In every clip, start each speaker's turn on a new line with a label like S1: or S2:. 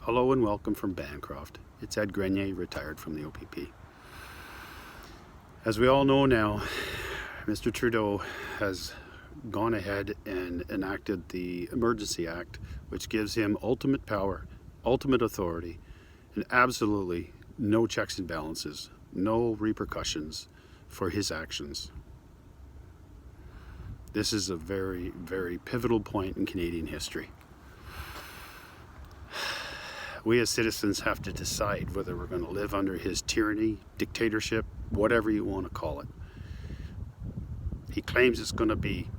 S1: Hello and welcome from Bancroft. It's Ed Grenier, retired from the OPP. As we all know now, Mr. Trudeau has gone ahead and enacted the Emergency Act, which gives him ultimate power, ultimate authority, and absolutely no checks and balances, no repercussions for his actions. This is a very, very pivotal point in Canadian history. We as citizens have to decide whether we're going to live under his tyranny, dictatorship, whatever you want to call it. He claims it's going to be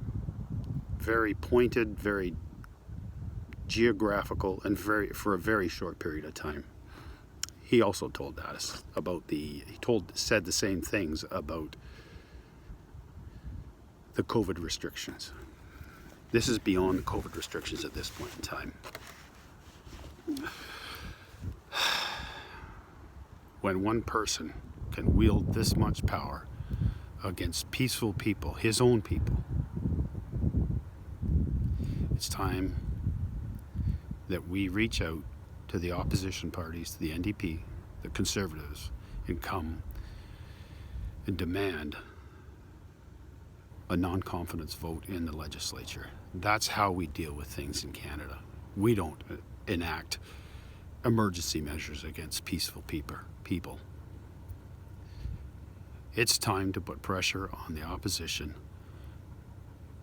S1: very pointed, very geographical, and for a very short period of time. He also told us about said the same things about the COVID restrictions. This is beyond the COVID restrictions at this point in time. When one person can wield this much power against peaceful people, his own people, it's time that we reach out to the opposition parties, to the NDP, the Conservatives, and come and demand a non-confidence vote in the legislature. That's how we deal with things in Canada. We don't enact emergency measures against peaceful people. It's time to put pressure on the opposition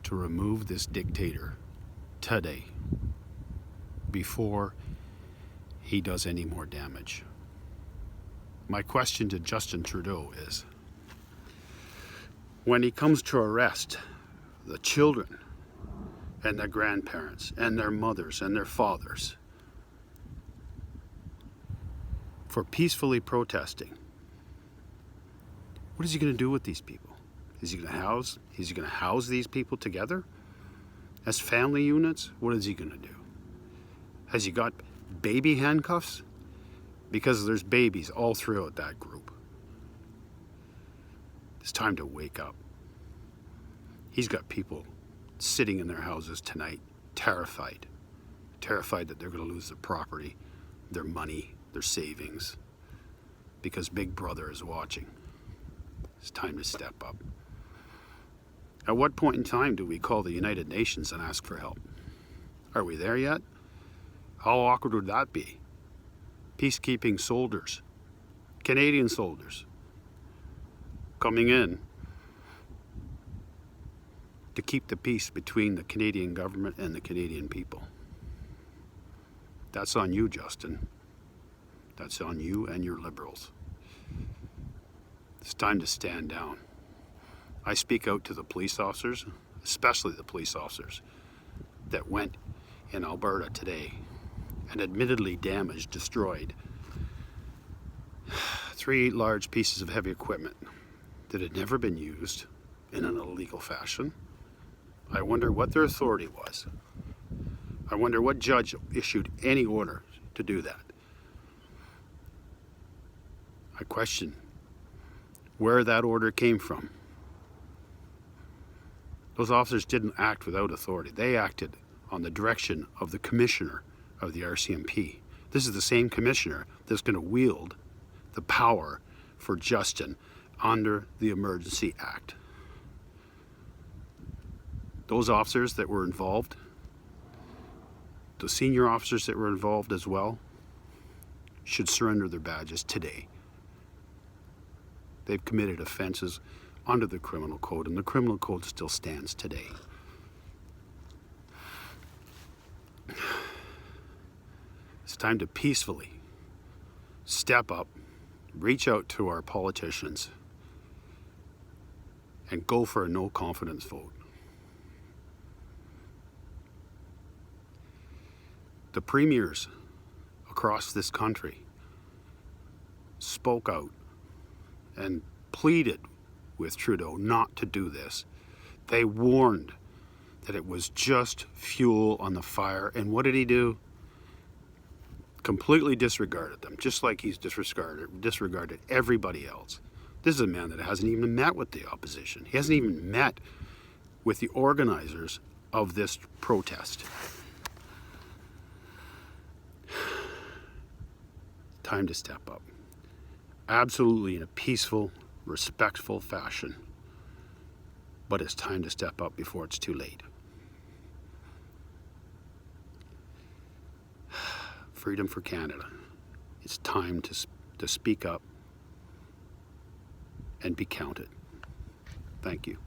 S1: to remove this dictator today before he does any more damage. My question to Justin Trudeau is, when he comes to arrest the children and their grandparents and their mothers and their fathers for peacefully protesting, what is he going to do with these people? Is he going to house these people together as family units? What is he going to do? Has he got baby handcuffs? Because there's babies all throughout that group. It's time to wake up. He's got people sitting in their houses tonight, terrified that they're going to lose their property, their money, their savings, because Big Brother is watching. It's time to step up. At what point in time do we call the United Nations and ask for help? Are we there yet? How awkward would that be? Peacekeeping soldiers, Canadian soldiers, coming in to keep the peace between the Canadian government and the Canadian people. That's on you, Justin. That's on you and your Liberals. It's time to stand down. I speak out to the police officers, especially the police officers that went in Alberta today and admittedly destroyed 3 large pieces of heavy equipment that had never been used in an illegal fashion. I wonder what their authority was. I wonder what judge issued any order to do that. I question where that order came from. Those officers didn't act without authority. They acted on the direction of the commissioner of the RCMP. This is the same commissioner that's going to wield the power for Justin under the Emergency Act. Those officers that were involved, the senior officers that were involved as well, should surrender their badges today. They've committed offenses under the criminal code, and the criminal code still stands today. It's time to peacefully step up, reach out to our politicians, and go for a no confidence vote. The premiers across this country spoke out and pleaded with Trudeau not to do this. They warned that it was just fuel on the fire. And what did he do? Completely disregarded them, just like he's disregarded everybody else. This is a man that hasn't even met with the opposition. He hasn't even met with the organizers of this protest. time to step up. Absolutely in a peaceful, respectful fashion. But it's time to step up before it's too late. Freedom for Canada. It's time to speak up and be counted. Thank you.